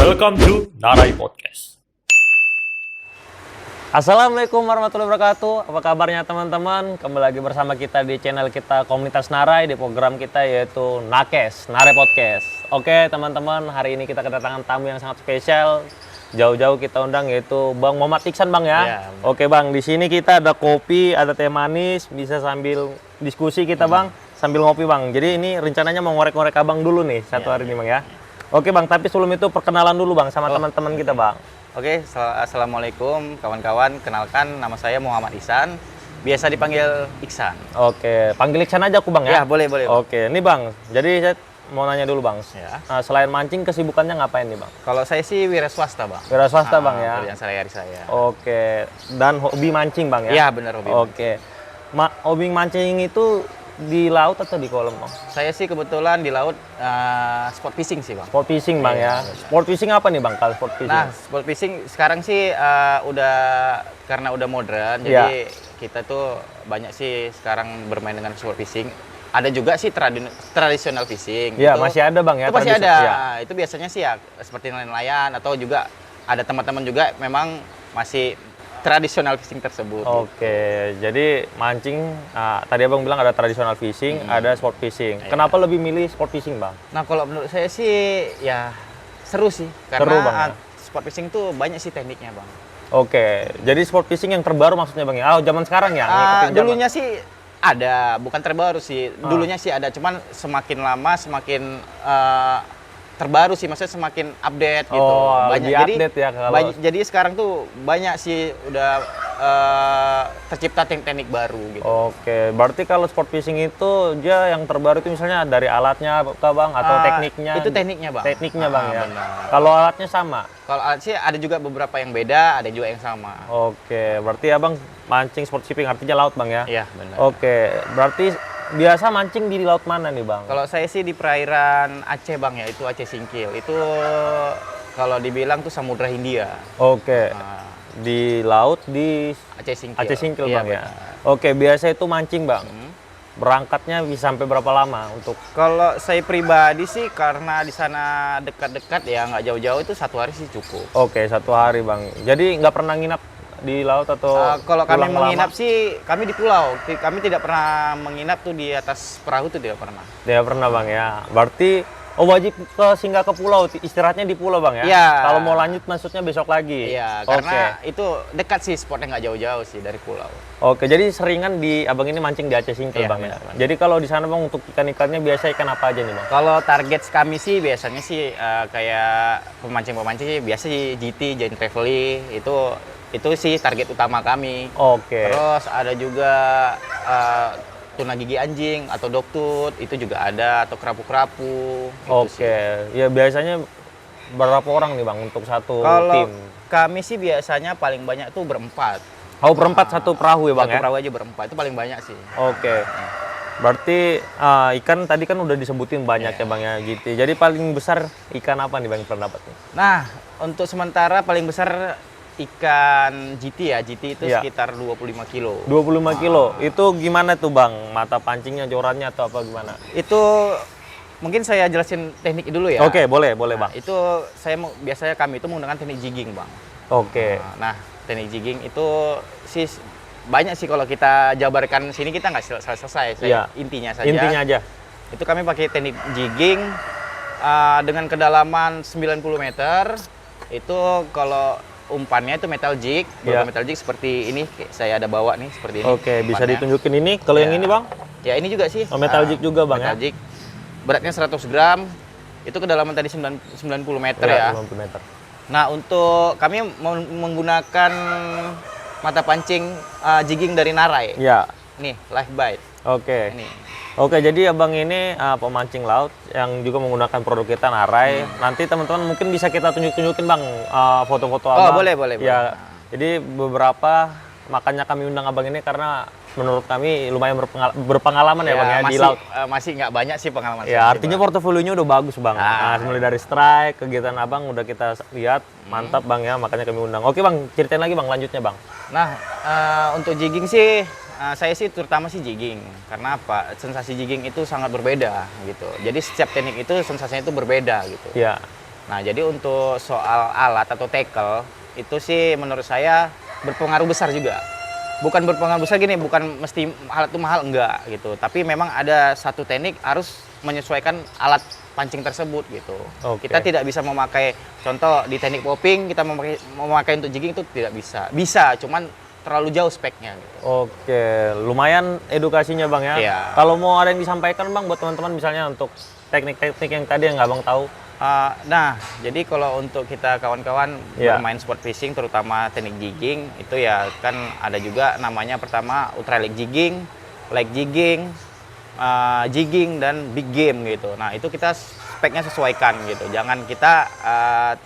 Welcome to Narai Podcast. Assalamualaikum warahmatullahi wabarakatuh. Apa kabarnya teman-teman? Kembali lagi bersama kita di channel kita Komunitas Narai di program kita yaitu Nakes, Narai Podcast. Oke teman-teman, hari ini kita kedatangan tamu yang sangat spesial. Jauh-jauh kita undang yaitu Bang Muhammad Iksan Bang ya. Oke Bang, di sini kita ada kopi, ada teh manis, bisa sambil diskusi kita Bang, sambil ngopi Bang. Jadi ini rencananya mau ngorek-ngorek Abang dulu nih satu hari ini Bang ya. Oke Bang, tapi sebelum itu perkenalan dulu Bang sama teman-teman kita Bang. Oke, assalamualaikum kawan-kawan. Kenalkan, nama saya Muhammad Iksan. Biasa dipanggil Iksan. Oke, panggil Iksan aja aku Bang ya? Ya, boleh. Oke, ini Bang, jadi saya mau nanya dulu Bang. Ya. Selain mancing, kesibukannya ngapain nih Bang? Kalau saya sih wira swasta, Bang. Wira swasta Bang ya? Pekerjaan sehari-hari saya. Oke, dan hobi mancing Bang ya? Iya, benar hobi. Oke, hobi mancing itu di laut atau di kolam Bang? Saya sih kebetulan di laut sport fishing sih, Bang. Sport fishing Bang ya? Sport fishing apa nih Bang kalau sport fishing? Nah, sport fishing sekarang sih karena udah modern, Iya. jadi kita tuh banyak sih sekarang bermain dengan sport fishing. Ada juga sih tradisional fishing. Iya, Itu- masih ada Bang ya? Itu masih ada. Ya. Itu biasanya sih ya seperti nelayan atau juga ada teman-teman juga memang masih tradisional fishing tersebut. Oke, jadi mancing, tadi Abang bilang ada tradisional fishing, ada sport fishing. Kenapa lebih milih sport fishing Bang? Nah, kalau menurut saya sih ya seru sih Seru, karena Bang, ya? sport fishing tuh banyak sih tekniknya, Bang. Oke, jadi sport fishing yang terbaru maksudnya Bang ya? Zaman sekarang ya? Ngikutin zaman. Dulunya sih ada, bukan terbaru sih. Dulunya sih ada, cuman semakin lama semakin terbaru sih, maksudnya semakin update gitu. Oh, lebih update ya kalau- jadi sekarang tuh banyak sih udah tercipta teknik baru gitu. Oke, berarti kalau sport fishing itu dia yang terbaru itu misalnya dari alatnya kah Bang atau tekniknya? Itu tekniknya, Bang. Tekniknya Bang ya. Benar. Kalau alatnya sama? Kalau alat sih ada juga beberapa yang beda, ada juga yang sama. Oke, berarti Abang mancing sport fishing artinya laut Bang ya? Iya, benar. Oke, berarti biasa mancing di laut mana nih Bang? Kalau saya sih di perairan Aceh, Bang, ya, itu Aceh Singkil. Itu kalau dibilang tuh Samudra Hindia. Oke, Nah, di laut di Aceh Singkil. Aceh Singkil Iya, Bang ya? benar. Oke, biasa itu mancing Bang. Berangkatnya bisa sampai berapa lama untuk? Kalau saya pribadi sih karena di sana dekat-dekat ya, nggak jauh-jauh, itu satu hari sih cukup. Oke, satu hari Bang. Jadi nggak pernah nginap di laut atau Kalau kami pulang menginap lama? sih, kami di pulau. Kami tidak pernah menginap tuh di atas perahu tuh tidak pernah. Tidak pernah Bang ya. Berarti wajib singgah ke pulau, istirahatnya di pulau Bang ya? Iya. Kalau mau lanjut maksudnya besok lagi? Iya, Oke. karena itu dekat sih, spotnya nggak jauh-jauh sih dari pulau. Oke, jadi seringan di Abang ini mancing di Aceh Singkil Iya, Bang ya? benar. Jadi kalau di sana Bang untuk ikan-ikannya biasa ikan apa aja nih Bang? Kalau target kami sih biasanya sih kayak pemancing-pemancing sih biasa sih GT, Giant Trevally, itu sih target utama kami. Oke. Terus ada juga tuna gigi anjing atau doktut, itu juga ada, atau kerapu-kerapu. itu sih. Oke, ya biasanya berapa orang nih Bang untuk satu Kalau tim? kami sih biasanya paling banyak tuh berempat. Oh, berempat satu perahu ya Bang Satu ya? perahu aja berempat, itu paling banyak sih. Oke. Berarti ikan tadi kan udah disebutin banyak ya Bang ya gitu. Jadi paling besar ikan apa nih Bang pernah dapat nih? Nah, untuk sementara paling besar ikan GT ya, GT itu Iya. sekitar 25 kilo. 25 kilo. Itu gimana tuh Bang? Mata pancingnya, jorannya atau apa gimana? Itu mungkin saya jelasin teknik dulu ya. Oke, boleh Bang. Itu biasanya kami itu menggunakan teknik jigging, Bang. Oke. Nah, teknik jigging itu sih banyak sih, kalau kita jabarkan sini kita nggak selesai. Iya. Intinya saja. Intinya aja. Itu kami pakai teknik jigging dengan kedalaman 90 meter. Itu kalau umpannya itu metal jig, Iya. metal jig seperti ini, kayak saya ada bawa nih seperti ini. Oke, bisa umpannya. ditunjukin ini. Kalau yang Ya. ini Bang? Ya, ini juga sih. Oh, metal jig juga, Bang, metal ya? jig. Beratnya 100 gram. Itu kedalaman tadi 90 meter ya. 90 meter. Nah, untuk kami menggunakan mata pancing jigging dari Narai. Ya. Nih, live bite. Oke. Ini. Oke, jadi Abang ini pemancing laut yang juga menggunakan produk kita Narai. Nanti teman-teman mungkin bisa kita tunjukin Bang foto-foto Oh, Abang. boleh. Ya. Jadi beberapa makanya kami undang Abang ini karena menurut kami lumayan berpengalaman ya Bang ya di laut. Masih nggak banyak sih pengalaman Ya, saya, artinya Bang. portofolionya udah bagus Bang. Nah, mulai dari strike, kegiatan Abang udah kita lihat, mantap Bang ya, makanya kami undang. Oke Bang, ceritain lagi Bang, lanjutnya Bang. Nah, untuk jigging sih saya sih terutama sih jigging. Karena apa? Sensasi jigging itu sangat berbeda gitu. Jadi setiap teknik itu sensasinya itu berbeda gitu. Ya. Nah, jadi untuk soal alat atau tackle itu sih menurut saya berpengaruh besar juga. Bukan berpengaruh besar gini, bukan mesti alat itu mahal, enggak gitu. Tapi memang ada satu teknik harus menyesuaikan alat pancing tersebut gitu. Oke. Kita tidak bisa memakai, contoh di teknik popping kita memakai untuk jigging itu tidak bisa. Bisa, cuman terlalu jauh speknya gitu. Oke, lumayan edukasinya Bang ya. Iya. Kalau mau ada yang disampaikan Bang buat teman-teman misalnya untuk teknik-teknik yang tadi yang Abang tahu. Nah, jadi kalau untuk kita kawan-kawan Iya. bermain sport fishing, terutama teknik jigging, itu ya kan ada juga namanya pertama ultra leg jigging, jigging, dan big game gitu. Nah, itu kita speknya sesuaikan gitu. Jangan kita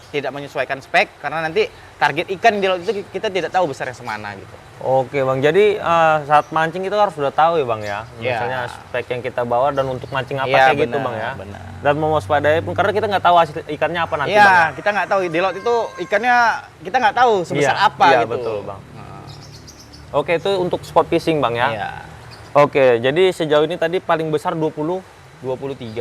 tidak menyesuaikan spek, karena nanti target ikan di laut itu kita tidak tahu besarnya semana gitu. Oke Bang, jadi saat mancing itu harus sudah tahu ya Bang ya. Iya. Misalnya spek yang kita bawa dan untuk mancing apa Iya, kayak gitu benar, Bang ya. benar. Dan mewaspadai pun karena kita nggak tahu hasil ikannya apa nanti Bang Iya, ya. kita nggak tahu di laut itu ikannya kita nggak tahu sebesar Iya, apa iya, gitu. betul Bang. Oke, itu untuk sport fishing Bang ya. Iya. Oke, jadi sejauh ini tadi paling besar 23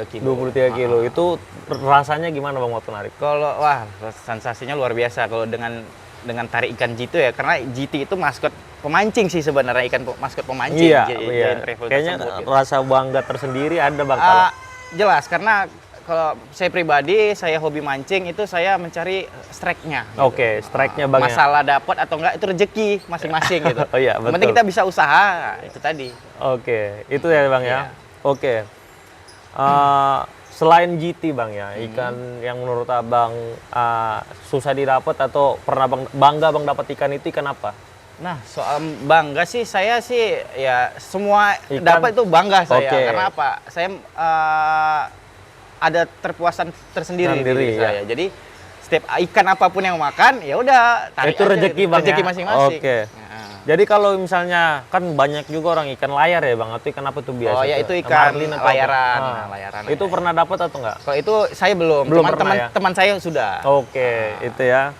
kilo. 23 kilo. Itu rasanya gimana Bang waktu narik? Kalau wah sensasinya luar biasa kalau dengan tarik ikan jitu ya, karena GT itu maskot pemancing sih sebenarnya, maskot pemancing. Iya, Giant iya. Travel Kayaknya tersebut, gitu. rasa bangga tersendiri ada Bang kalau. Jelas, karena kalau saya pribadi, saya hobi mancing itu saya mencari strike-nya. Gitu. Oke, strike-nya Bang ya. Masalah dapat atau enggak itu rezeki masing-masing gitu. Oh iya, Yang penting betul. kita bisa usaha, itu tadi. Oke, itu ya Bang ya. Iya. Oke. Selain GT Bang ya, ikan yang menurut Abang susah didapat atau pernah bangga Bang dapat ikan itu ikan apa? Nah, soal bangga sih, saya sih ya semua Ikan. dapat itu bangga saya. Oke. Karena apa? Saya ada terpuasan tersendiri di Sendiri, diri ya. saya. Jadi setiap ikan apapun yang makan, ya udah tarik Itu aja rezeki gitu. Bang Rezeki ya? masing-masing. Oke. Nah. Jadi kalau misalnya kan banyak juga orang ikan layar ya Bang, atau ikan apa tuh biasa? Oh ya, tuh? itu ikan Marlin atau apa? layaran. Ah. Nah, layaran. Itu pernah dapat atau enggak? Kalau itu saya belum. Belum Teman- pernah teman, ya? teman saya sudah. Oke, itu ya.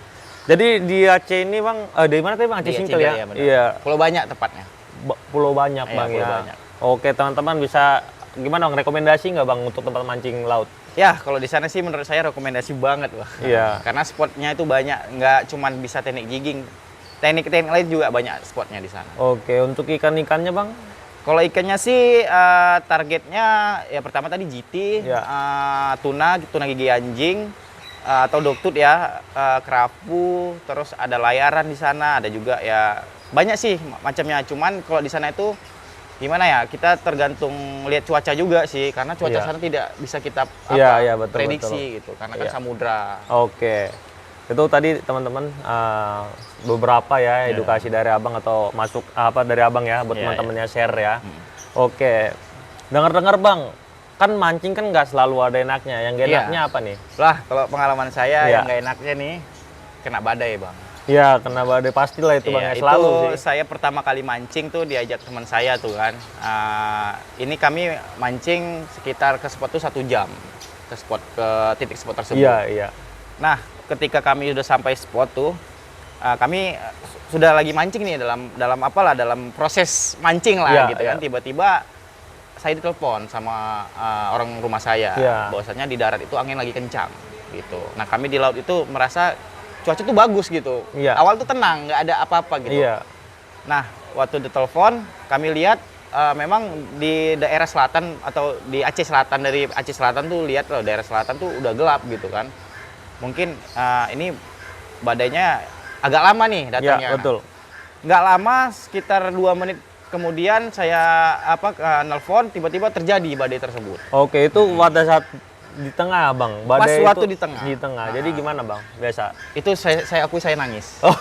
Jadi di Aceh ini Bang, dari mana tadi Bang? Aceh Iya, Singkil ya? Iya, benar. Iya, Pulau Banyak tepatnya. Pulau Banyak Iya, Bang Pulau ya. Banyak. Oke, teman-teman bisa gimana Bang, rekomendasi nggak Bang untuk tempat mancing laut? Ya, kalau di sana sih menurut saya rekomendasi banget, Wah. Iya. Karena spotnya itu banyak, nggak cuman bisa teknik jigging. Teknik-teknik lain juga banyak spotnya di sana. Oke, untuk ikan-ikannya Bang? Kalau ikannya sih targetnya ya pertama tadi GT, Ya. tuna gigi anjing, atau doktut ya, kerapu, terus ada layaran di sana, ada juga ya banyak sih macamnya. Cuman kalau di sana itu gimana ya, kita tergantung lihat cuaca juga sih, karena cuaca Iya. sana tidak bisa kita Iya, betul, prediksi gitu, karena kan Iya. samudra. Oke. Itu tadi teman-teman beberapa ya edukasi dari Abang atau masuk apa dari Abang ya buat Iya, teman-temannya share ya. Oke. Dengar-dengar Bang, kan mancing kan nggak selalu ada enaknya. Yang nggak Iya. enaknya apa nih? Lah, kalau pengalaman saya Iya. yang nggak enaknya nih, kena badai, Bang. Ya, kena badai pastilah itu Bang Iya, ya, selalu itu sih. saya pertama kali mancing tuh diajak teman saya tuh kan. Ini kami mancing sekitar ke spot tuh 1 jam. Ke titik spot tersebut. Iya, iya. Nah, ketika kami udah sampai spot tuh, kami sudah lagi mancing nih dalam proses mancing lah Iya, gitu iya. kan. Tiba-tiba saya ditelepon sama orang rumah saya, Iya. bahwasanya di darat itu angin lagi kencang gitu. Nah, kami di laut itu merasa cuaca tuh bagus gitu. Iya. Awal tuh tenang, nggak ada apa-apa gitu. Iya. Nah, waktu ditelepon, kami lihat memang di daerah selatan atau di Aceh Selatan, dari Aceh Selatan tuh lihat loh, daerah selatan tuh udah gelap gitu kan. Mungkin ini badainya agak lama nih datangnya. Iya, betul. Nggak lama, sekitar 2 menit kemudian saya nelpon, tiba-tiba terjadi badai tersebut. Oke, itu pada saat di tengah Bang. Pas Badai waktu itu di tengah. Di tengah. Jadi gimana Bang? Biasa. Itu saya akui saya nangis. Oh,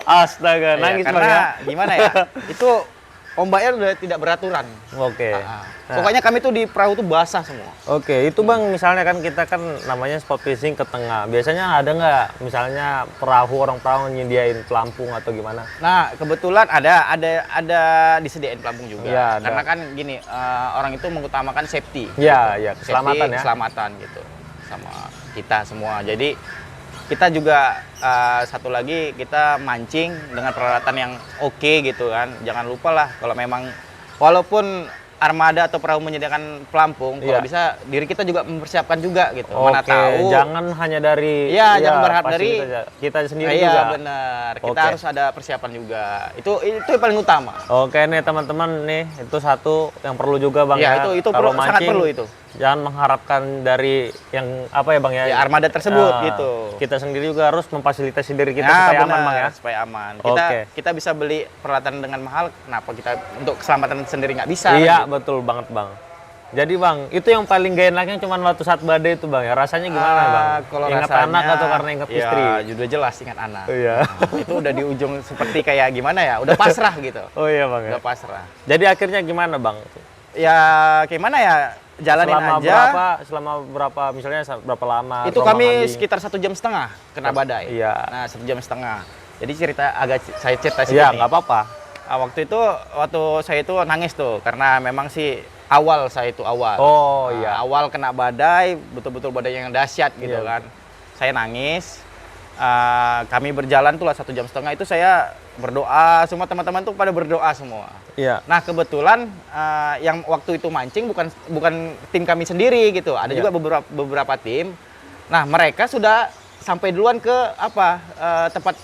astaga, Iya, nangis Bang karena ya. gimana ya? Itu ombaknya udah tidak beraturan. Oke. Nah. Pokoknya kami tuh di perahu tuh basah semua. Oke, itu Bang misalnya kan kita kan namanya spot fishing ke tengah. Biasanya ada nggak misalnya orang perahu nyediain pelampung atau gimana? Nah, kebetulan ada disediain pelampung juga. Iya, ada. Karena kan gini, orang itu mengutamakan safety. Iya, gitu. iya, keselamatan Safety, ya. Keselamatan gitu. Sama kita semua. Jadi kita juga satu lagi kita mancing dengan peralatan yang oke gitu kan. Jangan lupa lah kalau memang walaupun armada atau perahu menyediakan pelampung, kalau Iya. bisa diri kita juga mempersiapkan juga gitu. Mana Oke, tahu. jangan hanya dari Iya, jangan berharap pasti dari kita sendiri Iya, juga. benar. Kita Oke. harus ada persiapan juga. Itu yang paling utama. Oke nih teman-teman nih, itu satu yang perlu juga Bang Iya, ya. itu Kalau sangat mancing, perlu itu. Jangan mengharapkan dari yang apa ya Bang ya? Ya, armada tersebut Ah, gitu. Kita sendiri juga harus memfasilitasi diri kita Nah, supaya benar, aman Bang ya. supaya aman. Oke. Kita bisa beli peralatan dengan mahal, kenapa kita untuk keselamatan sendiri nggak bisa? Iya, gitu. betul banget Bang. Jadi Bang, itu yang paling gak enaknya cuma waktu saat badai itu Bang ya. Rasanya gimana Bang? Kalau Ingat rasanya, anak atau karena ingat ya, istri? Udah jelas ingat anak. Iya. Itu udah di ujung seperti kayak gimana ya? Udah pasrah gitu. Oh iya Bang ya. Udah pasrah. Jadi akhirnya gimana Bang? Ya gimana ya? Jalanin aja. Selama berapa misalnya berapa lama? Itu rombongan kami di- sekitar 1,5 jam kena badai. Iya. Nah, 1,5 jam. Jadi saya cerita sih. Iya, nggak apa-apa. Waktu saya itu nangis tuh karena memang sih saya itu awal. Oh, Nah, iya. Awal kena badai, betul-betul badai yang dahsyat gitu Iya. kan. Saya nangis. Kami berjalan tuh lah 1,5 jam itu saya berdoa, semua teman-teman tuh pada berdoa semua. Iya. Nah kebetulan yang waktu itu mancing bukan tim kami sendiri gitu, ada Iya. juga beberapa tim. Nah mereka sudah sampai duluan ke tempat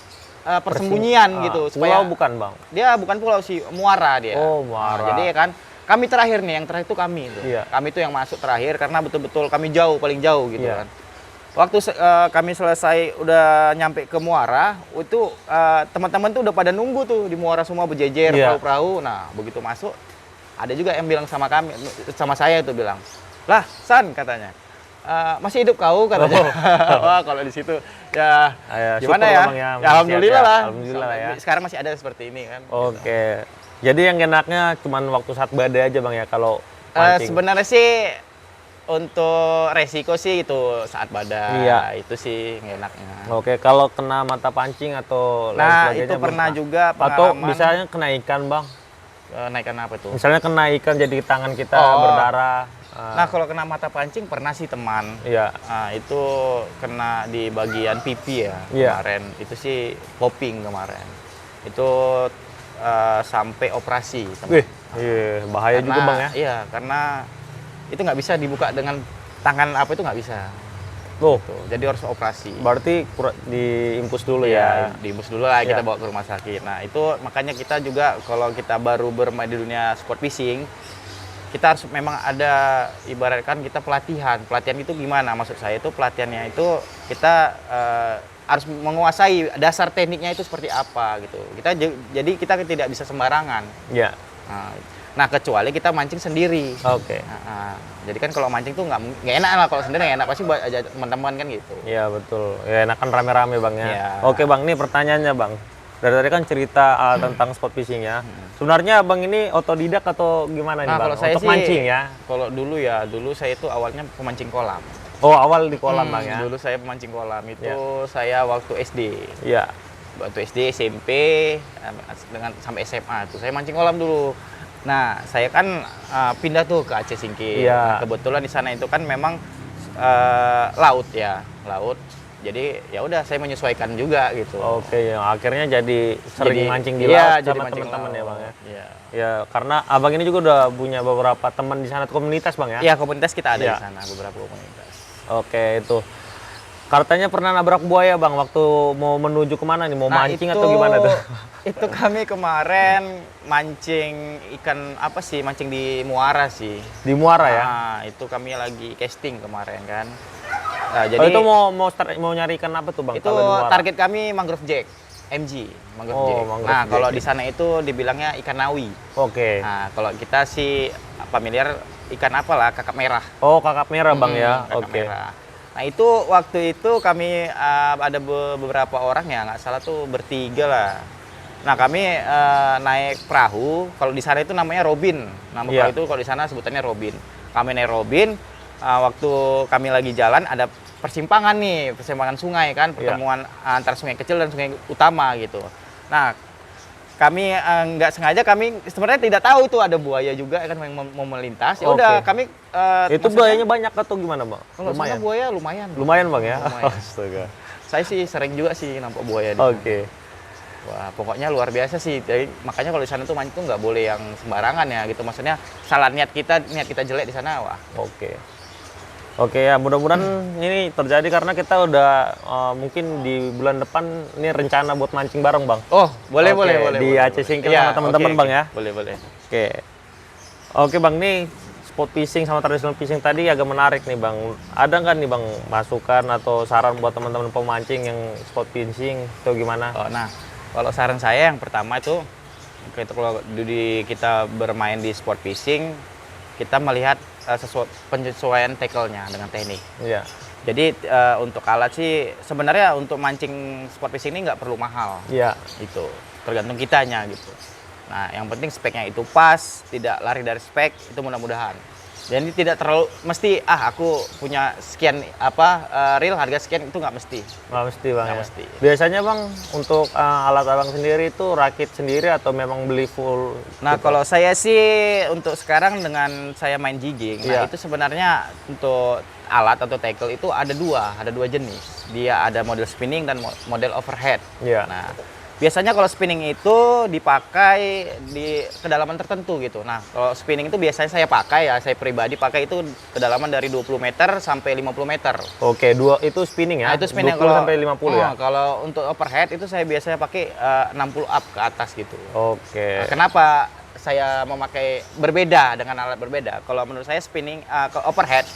persembunyian gitu. Pulau bukan Bang? Dia bukan pulau sih, muara dia. Oh, muara. Nah, jadi ya kan kami terakhir nih, yang terakhir itu kami itu. Iya. Kami itu yang masuk terakhir karena betul-betul kami paling jauh gitu Iya. kan. Waktu kami selesai udah nyampe ke muara, itu teman-teman tuh udah pada nunggu tuh di muara semua berjejer Iya. perahu-perahu. Nah, begitu masuk ada juga yang bilang sama saya itu bilang, "Lah, San," katanya. "Masih hidup kau," katanya. Wah, kalau di situ ya gimana syukur ya? Bang ya, Ya, alhamdulillah sehat ya. lah. Alhamdulillah lah ya. Sekarang masih ada seperti ini kan. Oke. Jadi yang enaknya cuma waktu saat badai aja Bang ya kalau mancing. Sebenarnya sih untuk resiko sih itu saat badai. Iya. Itu sih nggak enaknya. Oke, kalau kena mata pancing atau lain Nah, sebagainya itu belum pernah juga Atau pengalaman. misalnya kena ikan Bang. Naikkan apa tuh? Misalnya kena ikan jadi tangan kita Oh. berdarah. Nah, kalau kena mata pancing pernah sih teman. Iya. Itu kena di bagian pipi ya Iya. kemarin. Itu sih popping kemarin. Itu sampai operasi. teman. Wih, iya, bahaya juga Bang ya. Iya, karena itu nggak bisa dibuka dengan tangan apa itu nggak bisa. Tuh, Tuh, jadi harus operasi. berarti diimpus dulu ya. Diimbus dulu lah kita Iya. bawa ke rumah sakit. Nah, itu makanya kita juga kalau kita baru bermain di dunia sport fishing, kita harus memang ada ibaratkan kita pelatihan. Pelatihan itu gimana? Maksud saya itu pelatihannya itu kita harus menguasai dasar tekniknya itu seperti apa gitu. Jadi kita tidak bisa sembarangan. Iya. Nah, kecuali kita mancing sendiri. Oke. Jadi kan kalau mancing tuh nggak enak lah, kalau sendiri nggak enak, pasti buat aja teman-teman kan gitu. Iya, betul. Ya enakan rame-rame Bang ya. Iya. Oke Bang, nih pertanyaannya Bang. Dari tadi kan cerita tentang sport fishing ya. Sebenarnya Bang ini otodidak atau gimana nih Nah, Bang? kalau saya Untuk sih mancing ya. Kalau dulu saya itu awalnya pemancing kolam. Oh, awal di kolam Bang ya. Dulu saya pemancing kolam itu Ya. saya waktu SD. Iya. Waktu SD, SMP dengan sampai SMA itu saya mancing kolam dulu. Nah, saya kan pindah tuh ke Aceh Singkil. Iya. Nah, kebetulan di sana itu kan memang laut ya, laut. Jadi ya udah saya menyesuaikan juga gitu. Oke, yang akhirnya jadi sering mancing di iya, laut jadi sama mancing teman-teman ya laut. Bang ya. Iya. Ya, karena Abang ini juga udah punya beberapa teman di sana komunitas Bang ya. Iya, komunitas kita ada Iya. di sana, beberapa komunitas. Oke, itu. Katanya pernah nabrak buaya Bang waktu mau menuju kemana nih? Mau mancing atau gimana tuh? Itu kami kemarin mancing ikan apa sih? Mancing di muara sih. Di muara ya. Nah, itu kami lagi casting kemarin kan. Nah, Oh, jadi itu mau nyari ikan apa tuh Bang? itu kalau di muara? target kami mangrove jack, MG, mangrove Oh, jack. mangrove Nah, jack, kalau ya. di sana itu dibilangnya ikan nawi. Oke. Nah, kalau kita sih familiar ikan apalah, kakap merah. Oh, kakap merah Bang ya. Kakap Oke. merah. Nah, itu waktu itu kami ada beberapa orang ya, nggak salah tuh bertiga lah. Nah, kami naik perahu. Kalau di sana itu namanya Robin. Nama Iya. perahu itu kalau di sana sebutannya Robin. Kami naik Robin. Waktu kami lagi jalan ada persimpangan nih, persimpangan sungai kan, pertemuan antara sungai kecil dan sungai utama gitu. Nah, kami nggak sengaja, kami sebenarnya tidak tahu itu ada buaya juga kan yang mau melintas. Ya udah Oke. kami Itu maksudnya, buayanya banyak atau gimana Bang? kalau sana Lumayan. buaya lumayan. Lumayan Bang ya. Lumayan. Astaga. Saya sih sering juga sih nampak buaya di Oke. Wah, pokoknya luar biasa sih. Jadi, makanya kalau di sana tuh mancing tuh nggak boleh yang sembarangan ya gitu. Maksudnya salah niat kita jelek di sana, wah. Oke. Oke ya, mudah-mudahan ini terjadi karena kita udah mungkin di bulan depan ini rencana buat mancing bareng, Bang. Oh, boleh, Oke, boleh, boleh. di boleh, Aceh boleh. Singkil Iya, sama teman-teman, oke, Bang, ya. Boleh, boleh. Oke. Oke, Bang, nih spot fishing sama traditional fishing tadi agak menarik nih, Bang. Ada nggak nih, Bang, masukan atau saran buat teman-teman pemancing yang spot fishing atau gimana? Oh, nah, kalau saran saya yang pertama itu, kalau kita bermain di sport fishing, kita melihat penyesuaian tackle-nya dengan teknik. Iya. Jadi untuk alat sih sebenarnya untuk mancing sport fishing ini nggak perlu mahal. Iya. Itu tergantung kitanya gitu. Nah, yang penting speknya itu pas, tidak lari dari spek, itu mudah-mudahan. Jadi tidak terlalu mesti aku punya sekian reel harga sekian, itu nggak mesti. Nggak mesti, Bang. Nggak Ya. mesti. Biasanya, Bang, untuk alat Abang sendiri itu rakit sendiri atau memang beli full? Nah, gitu? kalau saya sih untuk sekarang dengan saya main jigging, Iya. nah itu sebenarnya untuk alat atau tackle itu ada dua jenis. Dia ada model spinning dan model overhead. Iya. Nah, biasanya kalau spinning itu dipakai di kedalaman tertentu gitu. Nah, kalau spinning itu biasanya saya pakai ya, saya pribadi pakai itu kedalaman dari 20 meter sampai 50 meter. Oke, dua itu spinning ya? Nah, itu spinning 20 sampai 50 ya? Kalau untuk overhead itu saya biasanya pakai 60 up ke atas gitu. Oke. Nah, kenapa saya memakai berbeda dengan alat berbeda? Kalau menurut saya spinning overhead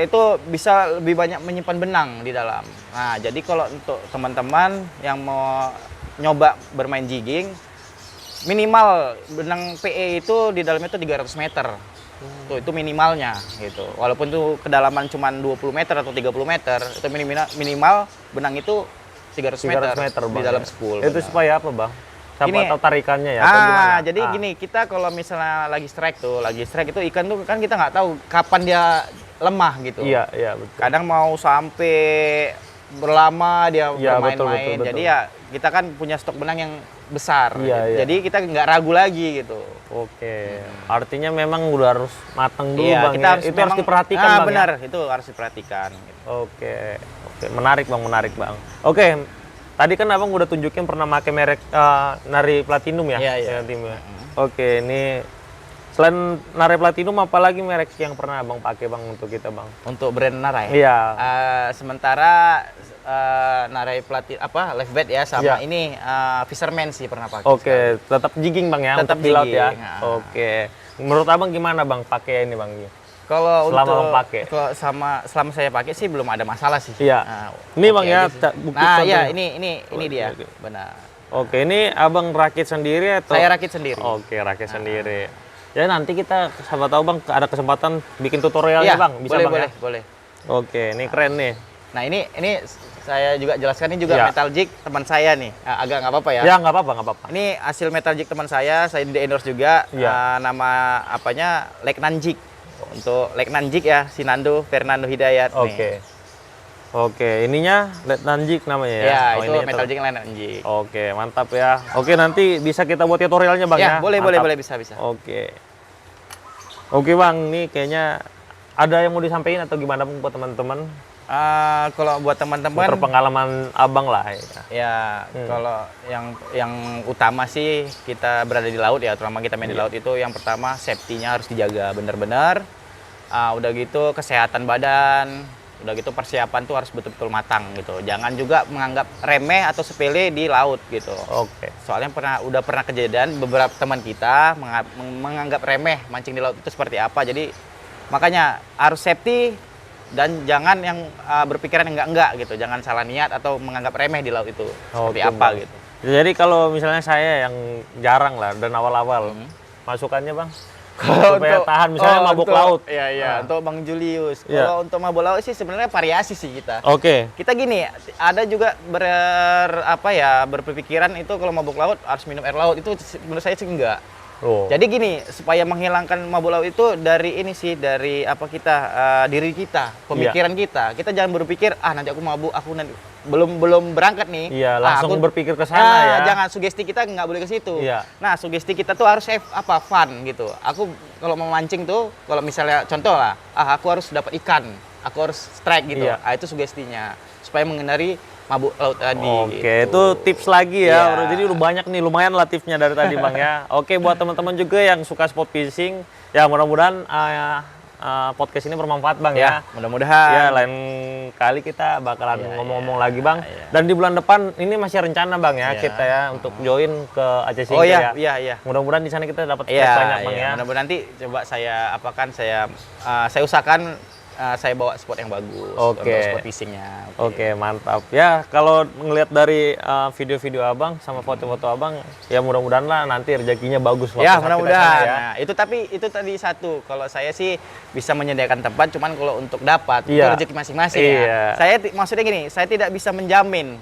itu bisa lebih banyak menyimpan benang di dalam. Nah, jadi kalau untuk teman-teman yang mau nyoba bermain jigging, minimal benang PE itu di dalamnya itu 300 meter. Itu minimalnya gitu. Walaupun itu kedalaman cuma 20 meter atau 30 meter, itu minimal benang itu 300 meter, Bang, di dalam ya? spool. Itu benang. supaya apa, Bang? Siapa Gini, tahu tarikannya ya? Atau gimana? jadi gini, kita kalau misalnya lagi strike itu ikan tuh kan kita nggak tahu kapan dia lemah gitu. Iya, iya, betul. Kadang mau sampai berlama dia Iya, bermain-main. betul. Jadi ya kita kan punya stok benang yang besar. Iya, gitu. iya. Jadi kita nggak ragu lagi gitu. Oke. Artinya memang udah harus matang dulu, Iya, Bang. kita Ya? harus Itu harus memang- diperhatikan, Bang. benar, Ya? itu harus diperhatikan. Gitu. Oke. Oke, menarik, Bang, menarik, Bang. Oke. Tadi kan Abang udah tunjukin pernah pakai merek Nari Platinum ya? Iya, iya. Ya, tim ya. Oke, ini selain Nari Platinum apalagi merek yang pernah Abang pakai, Bang, untuk kita, Bang? Untuk brand Narai. Iya. Sementara Narai Live Bait ya sama Iya. ini Fisherman sih pernah pakai. Oke, tetap jigging, Bang, ya? Tetap untuk di laut ya? jigging, Oke. Menurut Abang gimana, Bang, pakai ini, Bang? Kalau Selama untuk Abang pakai? selama saya pakai sih belum ada masalah sih. Iya. Nah, Ini, oke Bang, ya, aja sih. bukti Nah, contohnya. iya ini dia. Oke. Benar. Oke, ini Abang rakit sendiri atau? Saya rakit sendiri. Oke, rakit sendiri. Ya nanti kita siapa tahu, Bang, ada kesempatan bikin tutorialnya, Iya, Bang. Bisa, boleh, Bang, boleh, ya? boleh. Oke, ini keren nih. Nah, ini saya juga jelaskan, ini juga Iya. metal jig teman saya nih. Agak nggak apa-apa ya. Ya, nggak apa-apa, nggak apa-apa. Ini hasil metal jig teman saya di endorse juga. Iya. Nama apanya Leknan Jig. Untuk Leknan Jig ya, Sinando Fernando Hidayat nih. Oke. Oke, ininya Letnan Jig namanya ya? Ya, Oh, itu ininya metal tuh. jig Leknan Jig. Oke, mantap ya. Oke, nanti bisa kita buat tutorialnya, Bang, ya? Ya, boleh, Mantap. bisa. Oke. Oke, Bang, nih kayaknya ada yang mau disampaikan atau gimana, Bang, buat teman-teman? Kalau buat teman-teman, Pengalaman Abang lah ya. ya kalau yang utama sih kita berada di laut ya, terutama kita main di laut itu yang pertama safety-nya harus dijaga benar-benar. Udah gitu kesehatan badan, udah gitu persiapan tuh harus betul-betul matang gitu. Jangan juga menganggap remeh atau sepele di laut gitu. Oke. Soalnya udah pernah kejadian beberapa teman kita menganggap remeh mancing di laut itu seperti apa. Jadi makanya harus safety dan jangan yang berpikiran yang enggak gitu. Jangan salah niat atau menganggap remeh di laut itu seperti Oke, apa Bang. gitu. Jadi kalau misalnya saya yang jarang lah dan awal-awal, masukannya, Bang? Kalau Supaya tahan misalnya mabuk laut. Iya, untuk Bang Julius. Iya. Kalau untuk mabuk laut sih sebenarnya variasi sih kita. Oke. Kita gini, ada juga berpikiran itu kalau mabuk laut harus minum air laut. Itu menurut saya sih enggak. Oh. Jadi gini, supaya menghilangkan mabuk laut itu dari ini sih, dari diri kita, pemikiran kita. Kita jangan berpikir, nanti aku mabuk, aku nanti belum berangkat nih. Iya, langsung aku berpikir ke sana ya. Jangan, sugesti kita nggak boleh ke situ. Iya. Nah, sugesti kita tuh harus fun gitu. Aku kalau mau mancing tuh, kalau misalnya contoh lah, aku harus dapat ikan, aku harus strike gitu. Iya. Itu sugestinya. Supaya menghindari mabuk laut tadi. Oke, gitu. itu tips lagi ya. Iya. Jadi udah banyak nih, lumayan lah tipsnya dari tadi Bang ya. Oke, buat teman-teman juga yang suka sport fishing, ya mudah-mudahan podcast ini bermanfaat Bang ya. Mudah-mudahan. Ya, lain kali kita bakalan ngomong-ngomong lagi Bang. Dan di bulan depan ini masih rencana Bang ya kita ya untuk join ke Aceh Singkil Oh ya. iya. Mudah-mudahan di sana kita dapat Iya, banyak Bang ya. Mudah-mudahan nanti coba saya saya usahakan saya bawa spot yang bagus Oke. untuk spot fishingnya. Oke, mantap. Ya, kalau ngelihat dari video-video Abang sama foto-foto Abang, ya mudah-mudahan lah nanti rezekinya bagus waktu Ya, saat kita mudah-mudahan. sana ya. Nah, itu tadi satu. Kalau saya sih bisa menyediakan tempat, cuman kalau untuk dapat Iya. itu rezeki masing-masing Iya. ya. Maksudnya gini, saya tidak bisa menjamin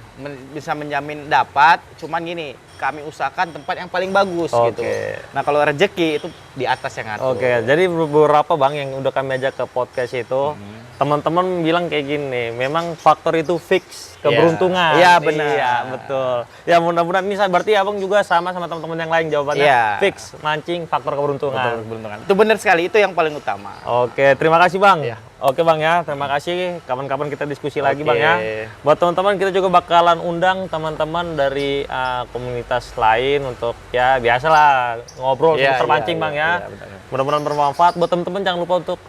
dapat, cuman gini, kami usahakan tempat yang paling bagus gitu. Oke. Nah, kalau rezeki itu di atas yang ngatur. Oke, jadi beberapa Bang yang udah kami ajak ke podcast itu, teman-teman bilang kayak gini, memang faktor itu fix keberuntungan. Iya, benar. Iya, betul. Ya mudah-mudahan ini berarti Abang juga sama teman-teman yang lain jawabannya Iya. fix mancing faktor keberuntungan. Keberuntungan. Itu benar sekali, itu yang paling utama. Oke, terima kasih Bang. Iya. Oke Bang ya, terima kasih. Kapan-kapan kita diskusi lagi Oke. Bang ya. Buat teman-teman kita juga bakalan undang teman-teman dari komunitas lain untuk ya biasalah ngobrol Iya, seputar mancing iya, Bang ya. iya, benar. Mudah-mudahan bermanfaat. Buat teman-teman jangan lupa untuk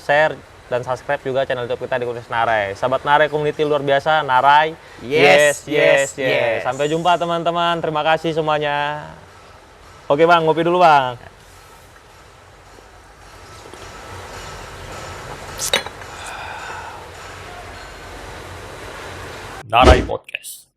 share dan subscribe juga channel YouTube kita di Komunitas Narai. Sahabat Narai community luar biasa, Narai. Yes. Sampai jumpa teman-teman. Terima kasih semuanya. Oke Bang, ngopi dulu Bang. Narai Podcast.